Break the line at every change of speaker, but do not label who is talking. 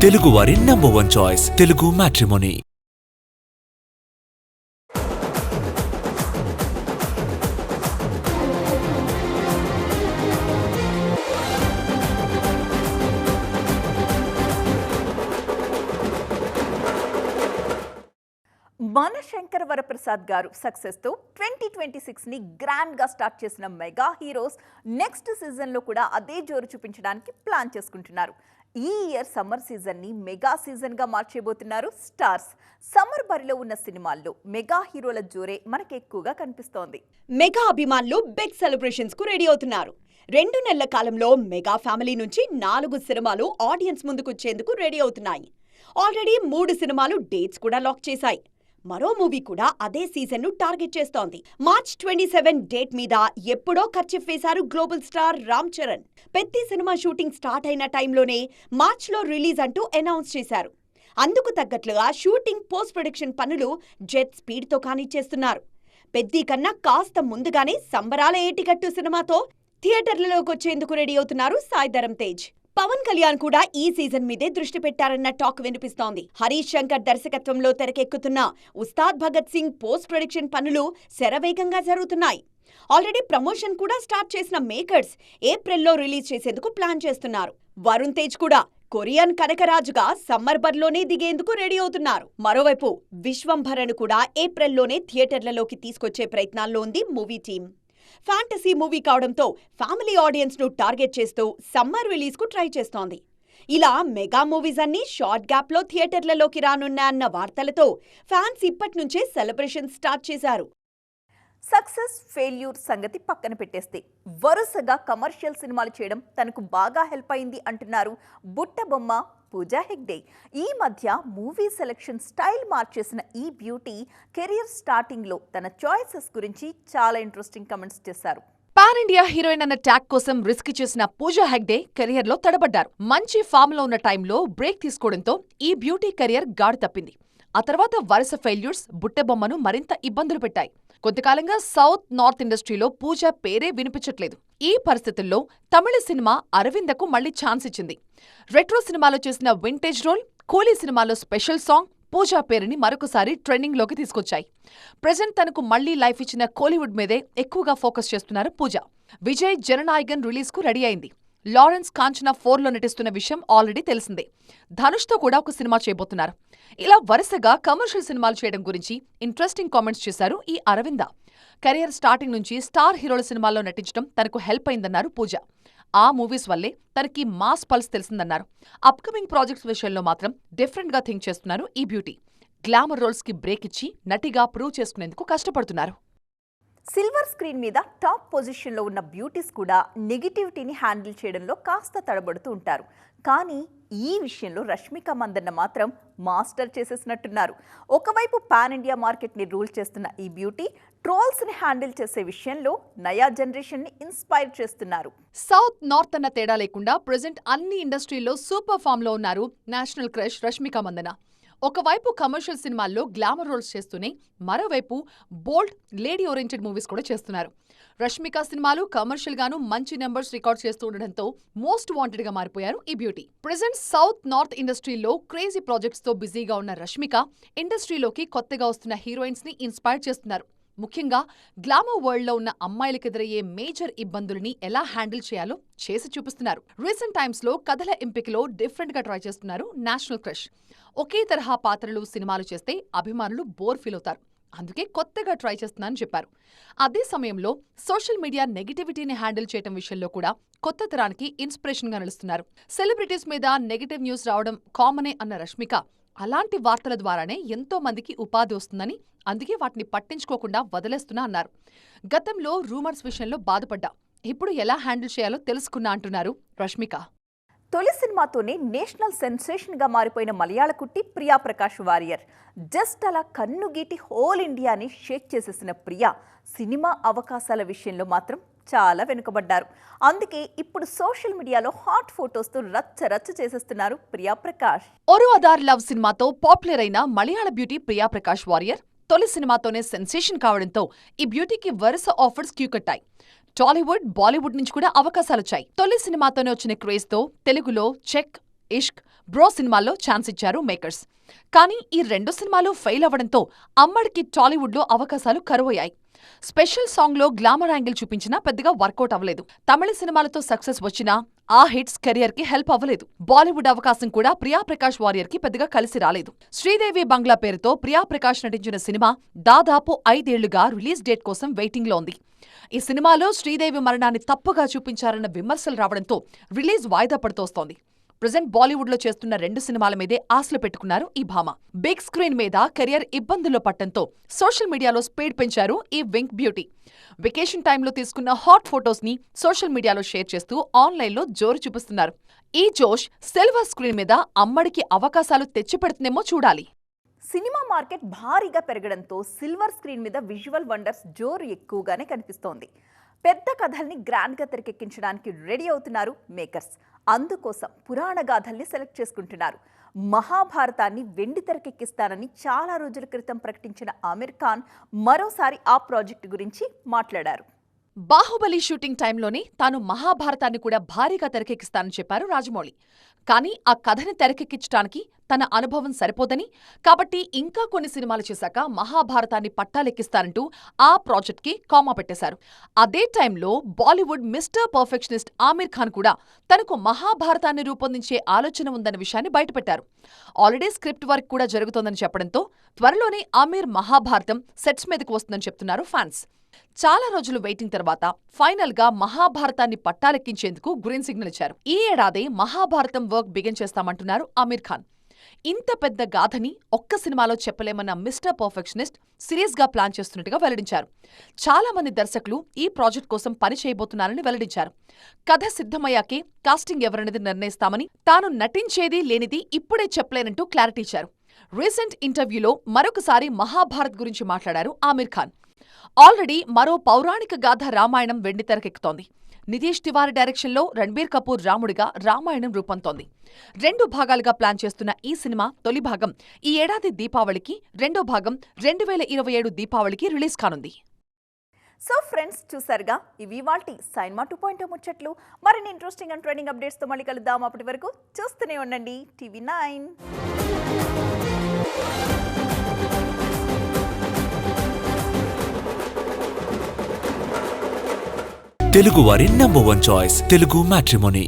తెలుగువారి #1 choice Telugu matrimony.
మన శంకర్ వరప్రసాద్ గారు సక్సెస్తో 2026ని గ్రాండ్గా స్టార్ట్ చేసిన మెగా హీరోస్ నెక్స్ట్ సీజన్లో కూడా అదే జోరు చూపించడానికి ప్లాన్ చేసుకుంటున్నారు. ఈ ఇయర్ సమ్మర్ సీజన్ని మెగా సీజన్గా మార్చేయబోతున్నారు స్టార్స్. సమ్మర్ బరిలో ఉన్న సినిమాల్లో మెగా హీరోల జోరే మనకు ఎక్కువగా కనిపిస్తోంది.
మెగా అభిమానులు బిగ్ సెలబ్రేషన్స్ కు రెడీ అవుతున్నారు. 2 నెలల కాలంలో మెగా ఫ్యామిలీ నుంచి 4 సినిమాలు ఆడియన్స్ ముందుకొచ్చేందుకు రెడీ అవుతున్నాయి. ఆల్రెడీ 3 సినిమాలు డేట్స్ కూడా లాక్ చేశాయి. మరో మూవీ కూడా అదే సీజన్ ను టార్గెట్ చేస్తోంది. మార్చ్ 27 డేట్ మీద ఎప్పుడో ఖర్చు వేశారు global star Ram Charan. Peddi cinema shooting start అయిన టైంలోనే మార్చ్లో రిలీజ్ అంటూ అనౌన్స్ చేశారు. అందుకు తగ్గట్లుగా షూటింగ్ పోస్ట్ ప్రొడక్షన్ పనులు జెట్ స్పీడ్తో కానిచ్చేస్తున్నారు. పెద్ది కన్నా కాస్త ముందుగానే సంబరాల ఏటిగట్టు సినిమాతో థియేటర్లలోకి వచ్చేందుకు రెడీ అవుతున్నారు సాయి ధరమ్ తేజ్. పవన్ కళ్యాణ్ కూడా ఈ సీజన్ మీదే దృష్టి పెట్టారన్న టాక్ వినిపిస్తోంది. హరీష్ శంకర్ దర్శకత్వంలో తెరకెక్కుతున్న ఉస్తాద్ భగత్ సింగ్ పోస్ట్ ప్రొడక్షన్ పనులు శరవేగంగా జరుగుతున్నాయి. ఆల్రెడీ ప్రమోషన్ కూడా స్టార్ట్ చేసిన మేకర్స్ ఏప్రిల్లో రిలీజ్ చేసేందుకు ప్లాన్ చేస్తున్నారు. వరుణ్ తేజ్ కూడా కొరియన్ కనకరాజుగా సమ్మర్ బర్లోనే దిగేందుకు రెడీ అవుతున్నారు. మరోవైపు విశ్వంభరను కూడా ఏప్రిల్లోనే థియేటర్లలోకి తీసుకొచ్చే ప్రయత్నాల్లో ఉంది మూవీ టీం. ఫ్యాంటసీ మూవీ కావడంతో ఫ్యామిలీ ఆడియన్స్ ను టార్గెట్ చేస్తూ సమ్మర్ రిలీజ్ కు ట్రై చేస్తోంది. ఇలా మెగా మూవీస్ అన్ని షార్ట్ గ్యాప్ లో థియేటర్లలోకి రానున్నాయన్న వార్తలతో ఫ్యాన్స్ ఇప్పటి నుంచే సెలబ్రేషన్ స్టార్ట్ చేశారు.
సక్సెస్ ఫెయిల్యూర్ సంగతి పక్కన పెట్టేస్తే వరుసగా కమర్షియల్ సినిమాలు చేయడం తనకు బాగా హెల్ప్ అయింది అంటున్నారు బుట్టబొమ్మ పూజా హెగ్డే. ఈ మధ్య మూవీ సెలెక్షన్ స్టైల్ మార్చేసిన ఈ బ్యూటీ కెరియర్ స్టార్టింగ్లో తన చాయిసెస్ గురించి చాలా ఇంట్రెస్టింగ్ కమెంట్స్ చేశారు.
పాన్ ఇండియా హీరోయిన్ అన్న ట్యాగ్ కోసం రిస్క్ చేసిన పూజా హెగ్డే కెరియర్ లో తడబడ్డారు. మంచి ఫామ్ లో ఉన్న టైంలో బ్రేక్ తీసుకోవడంతో ఈ బ్యూటీ కెరియర్ గాడి తప్పింది. ఆ తర్వాత వరుస ఫెయిల్యూర్స్ బుట్టబొమ్మను మరింత ఇబ్బందులు పెట్టాయి. కొంతకాలంగా సౌత్ నార్త్ ఇండస్ట్రీలో పూజ పేరే వినిపించట్లేదు. ఈ పరిస్థితుల్లో తమిళ సినిమా అరవిందకు మళ్లీ ఛాన్స్ ఇచ్చింది. రెట్రో సినిమాలో చేసిన వింటేజ్ రోల్, కూలీ సినిమాలో స్పెషల్ సాంగ్ పూజా పేరుని మరొకసారి ట్రెండింగ్లోకి తీసుకొచ్చాయి. ప్రెజెంట్ తనకు మళ్లీ లైఫ్ ఇచ్చిన కోలీవుడ్ మీదే ఎక్కువగా ఫోకస్ చేస్తున్నారు పూజ. విజయ్ జననాయగన్ రిలీజ్ కు రెడీ అయింది. లారెన్స్ కాంచనా 4లో నటిస్తున్న విషయం ఆల్రెడీ తెలిసిందే. ధనుష్తో కూడా ఒక సినిమా చేయబోతున్నారు. ఇలా వరుసగా కమర్షియల్ సినిమాలు చేయడం గురించి ఇంట్రెస్టింగ్ కామెంట్స్ చేశారు ఈ అరవింద. కెరియర్ స్టార్టింగ్ నుంచి స్టార్ హీరోల సినిమాల్లో నటించడం తనకు హెల్ప్ అయిందన్నారు పూజ. ఆ మూవీస్ వల్లే తనకి మాస్ పల్స్ తెలిసిందన్నారు. అప్కమింగ్ ప్రాజెక్ట్స్ విషయంలో మాత్రం డిఫరెంట్ గా థింక్ చేస్తున్నారు ఈ బ్యూటీ. గ్లామర్ రోల్స్ కి బ్రేక్ ఇచ్చి నటిగా ప్రూవ్ చేసుకునేందుకు కష్టపడుతున్నారు.
సిల్వర్ స్క్రీన్ మీద టాప్ పొజిషన్లో ఉన్న బ్యూటీస్ కూడా నెగిటివిటీని హ్యాండిల్ చేయడంలో కాస్త తడబడుతూ ఉంటారు. కానీ ఈ విషయంలో రష్మిక మందన్న మాత్రం మాస్టర్ చేసేసినట్టున్నారు. ఒకవైపు పాన్ ఇండియా మార్కెట్ని రూల్ చేస్తున్న ఈ బ్యూటీ ట్రోల్స్ని హ్యాండిల్ చేసే విషయంలో నయా జనరేషన్ని ఇన్స్పైర్ చేస్తున్నారు.
సౌత్ నార్త్ అన్న తేడా లేకుండా ప్రెజెంట్ అన్ని ఇండస్ట్రీల్లో సూపర్ ఫామ్ లో ఉన్నారు నేషనల్ క్రష్ రష్మిక మందన్న. ఒకవైపు కమర్షియల్ సినిమాల్లో గ్లామర్ రోల్స్ చేస్తూనే మరోవైపు బోల్డ్ లేడీ ఓరియంటెడ్ మూవీస్ కూడా చేస్తున్నారు. రష్మిక సినిమాలు కమర్షియల్ గాను మంచి నెంబర్స్ రికార్డ్ చేస్తూ ఉండడంతో మోస్ట్ వాంటెడ్ గా మారిపోయారు ఈ బ్యూటీ. ప్రెజెంట్ సౌత్ నార్త్ ఇండస్ట్రీలో క్రేజీ ప్రాజెక్ట్స్ తో బిజీగా ఉన్న రష్మిక ఇండస్ట్రీలోకి కొత్తగా వస్తున్న హీరోయిన్స్ ని ఇన్స్పైర్ చేస్తున్నారు. ముఖ్యంగా గ్లామర్ వరల్డ్ లో ఉన్న అమ్మాయిలకు ఎదురయ్యే మేజర్ ఇబ్బందులని ఎలా హ్యాండిల్ చేయాలో చేసి చూపిస్తున్నారు. రీసెంట్ టైమ్స్ లో కథల ఎంపికలో డిఫరెంట్ గా ట్రై చేస్తున్నారు నేషనల్ క్రష్. ఒకే తరహా పాత్రలు సినిమాలు చేస్తే అభిమానులు బోర్ ఫీల్ అవుతారు. అందుకే కొత్తగా ట్రై చేస్తున్నానని చెప్పారు. అదే సమయంలో సోషల్ మీడియా నెగిటివిటీని హ్యాండిల్ చేయడం విషయంలో కూడా కొత్త తరానికి ఇన్స్పిరేషన్ గా నిలుస్తున్నారు. సెలబ్రిటీస్ మీద నెగిటివ్ న్యూస్ రావడం కామనే అన్న రష్మిక అలాంటి వార్తల ద్వారానే ఎంతో మందికి ఉపాధి వస్తుందని, అందుకే వాటిని పట్టించుకోకుండా వదిలేస్తున్నా అన్నారు. గతంలో రూమర్స్ విషయంలో బాధపడ్డా, ఇప్పుడు ఎలా హ్యాండిల్ చేయాలో తెలుసుకున్నా అంటున్నారు రష్మిక.
తొలి సినిమాతోనే నేషనల్ సెన్సేషన్గా మారిపోయిన మలయాళ కుట్టి ప్రియా ప్రకాష్ వారియర్. జస్ట్ అలా కన్ను గీటి హోల్ ఇండియాని షేక్ చేసేసిన ప్రియా సినిమా అవకాశాల విషయంలో మాత్రం చాలా వెనుకబడ్డారు. అందుకే ఇప్పుడు సోషల్ మీడియాలో హాట్ ఫోటోస్తో రచ్చ చేసేస్తున్నారు ప్రియా ప్రకాష్.
ఒరు అదార్ లవ్ సినిమాతో పాపులర్ అయిన మలయాళ బ్యూటీ ప్రియా ప్రకాష్ వారియర్ తొలి సినిమాతోనే సెన్సేషన్ కావడంతో ఈ బ్యూటీకి వరుస ఆఫర్స్ క్యూ కట్టాయి. టాలీవుడ్, బాలీవుడ్ నుంచి కూడా అవకాశాలొచ్చాయి. తొలి సినిమాతోనే వచ్చిన క్రేజ్తో తెలుగులో చెక్, ఇష్క్, బ్రో సినిమాల్లో ఛాన్స్ ఇచ్చారు మేకర్స్. కానీ ఈ 2 సినిమాలు ఫెయిల్ అవ్వడంతో అమ్మడికి టాలీవుడ్లో అవకాశాలు కరువయ్యాయి. స్పెషల్ సాంగ్లో గ్లామర్ యాంగిల్ చూపించినా పెద్దగా వర్కౌట్ అవ్వలేదు. తమిళ సినిమాలతో సక్సెస్ వచ్చినా ఆ హిట్స్ కెరియర్కి హెల్ప్ అవ్వలేదు. బాలీవుడ్ అవకాశం కూడా ప్రియా ప్రకాష్ వారియర్కి పెద్దగా కలిసి రాలేదు. శ్రీదేవి బంగ్లా పేరుతో ప్రియా ప్రకాష్ నటించిన సినిమా దాదాపు 5 ఏళ్లుగా రిలీజ్ డేట్ కోసం వెయిటింగ్లో ఉంది. ఈ సినిమాలో శ్రీదేవి మరణాన్ని తప్పుగా చూపించారన్న విమర్శలు రావడంతో రిలీజ్ వాయిదా పడుతోస్తోంది. ప్రెజెంట్ బాలీవుడ్లో చేస్తున్న 2 సినిమాల మీదే ఆశలు పెట్టుకున్నారు ఈ భామ. బిగ్ స్క్రీన్ మీద కెరియర్ ఇబ్బందుల్లో పట్టంతో సోషల్ మీడియాలో స్పీడ్ పెంచారు ఈ వింక్ బ్యూటీ. వెకేషన్ టైంలో తీసుకున్న హాట్ ఫొటోస్ ని సోషల్ మీడియాలో షేర్ చేస్తూ ఆన్లైన్లో జోరు చూపిస్తున్నారు. ఈ జోష్ సిల్వర్ స్క్రీన్ మీద అమ్మడికి అవకాశాలు తెచ్చిపెడుతుందేమో చూడాలి.
సినిమా మార్కెట్ భారీగా పెరగడంతో సిల్వర్ స్క్రీన్ మీద విజువల్ వండర్స్ జోరు ఎక్కువగానే కనిపిస్తోంది. పెద్ద కథల్ని గ్రాండ్గా తెరకెక్కించడానికి రెడీ అవుతున్నారు మేకర్స్. అందుకోసం పురాణ గాథల్ని సెలెక్ట్ చేసుకుంటున్నారు. మహాభారతాన్ని వెండి తెరకెక్కిస్తానని చాలా రోజుల క్రితం ప్రకటించిన ఆమిర్ ఖాన్ మరోసారి ఆ ప్రాజెక్టు గురించి మాట్లాడారు.
బాహుబలి షూటింగ్ టైంలోనే తాను మహాభారతాన్ని కూడా భారీగా తెరకెక్కిస్తానని చెప్పారు రాజమౌళి. కానీ ఆ కథని తెరకెక్కించడానికి తన అనుభవం సరిపోదని, కాబట్టి ఇంకా కొన్ని సినిమాలు చేశాక మహాభారతాన్ని పట్టాలెక్కిస్తారంటూ ఆ ప్రాజెక్ట్కి కామా పెట్టేశారు. అదే టైంలో బాలీవుడ్ మిస్టర్ పర్ఫెక్షనిస్ట్ ఆమిర్ ఖాన్ కూడా తనకు మహాభారతాన్ని రూపొందించే ఆలోచన ఉందన్న విషయాన్ని బయటపెట్టారు. ఆల్రెడీ స్క్రిప్ట్ వర్క్ కూడా జరుగుతోందని చెప్పడంతో త్వరలోనే ఆమిర్ మహాభారతం సెట్స్ మీదకు వస్తుందని చెప్తున్నారు ఫ్యాన్స్. చాలా రోజులు వెయిటింగ్ తర్వాత ఫైనల్ గా మహాభారతాన్ని పట్టాలెక్కించేందుకు గ్రీన్ సిగ్నల్ ఇచ్చారు. ఈ ఏడాది మహాభారతం వర్క్ బిగిన్ చేస్తామంటున్నారు ఆమిర్ ఖాన్. ఇంత పెద్ద గాథని ఒక్క సినిమాలో చెప్పలేమన్న మిస్టర్ పర్ఫెక్షనిస్ట్ సీరియస్ గా ప్లాన్ చేస్తున్నట్టుగా వెల్లడించారు. చాలా మంది దర్శకులు ఈ ప్రాజెక్ట్ కోసం పని చేయబోతున్నారని వెల్లడించారు. కథ సిద్ధమయ్యాకే కాస్టింగ్ ఎవరనేది నిర్ణయిస్తామని, తాను నటించేది లేనిది ఇప్పుడే చెప్పలేనంటూ క్లారిటీ ఇచ్చారు. రీసెంట్ ఇంటర్వ్యూలో మరొకసారి మహాభారత్ గురించి మాట్లాడారు ఆమిర్ ఖాన్. ఆల్రెడీ మరో పౌరాణిక గాథ రామాయణం వెండి తెరకెక్కుతోంది. నితీష్ తివారీ డైరెక్షన్లో రణబీర్ కపూర్ రాముడిగా రామాయణం రూపొందుతోంది. 2 భాగాలుగా ప్లాన్ చేస్తున్న ఈ సినిమా తొలి భాగం ఈ ఏడాది దీపావళికి, రెండో భాగం 2027 దీపావళికి రిలీజ్ కానుంది.
సో ఫ్రెండ్స్, చూసారుగా ఇవి వాల్టి సైన్మా 2.0 ముచ్చట్లు. మరిన్ని ఇంట్రెస్టింగ్ అండ్ ట్రెండింగ్ అప్డేట్స్తో మళ్ళీ కలుద్దాం. అప్పటి వరకు చూస్తూనే ఉండండి TV9.
తెలుగు వారి నంబర్ 1 చాయిస్ తెలుగు మ్యాట్రిమోనీ.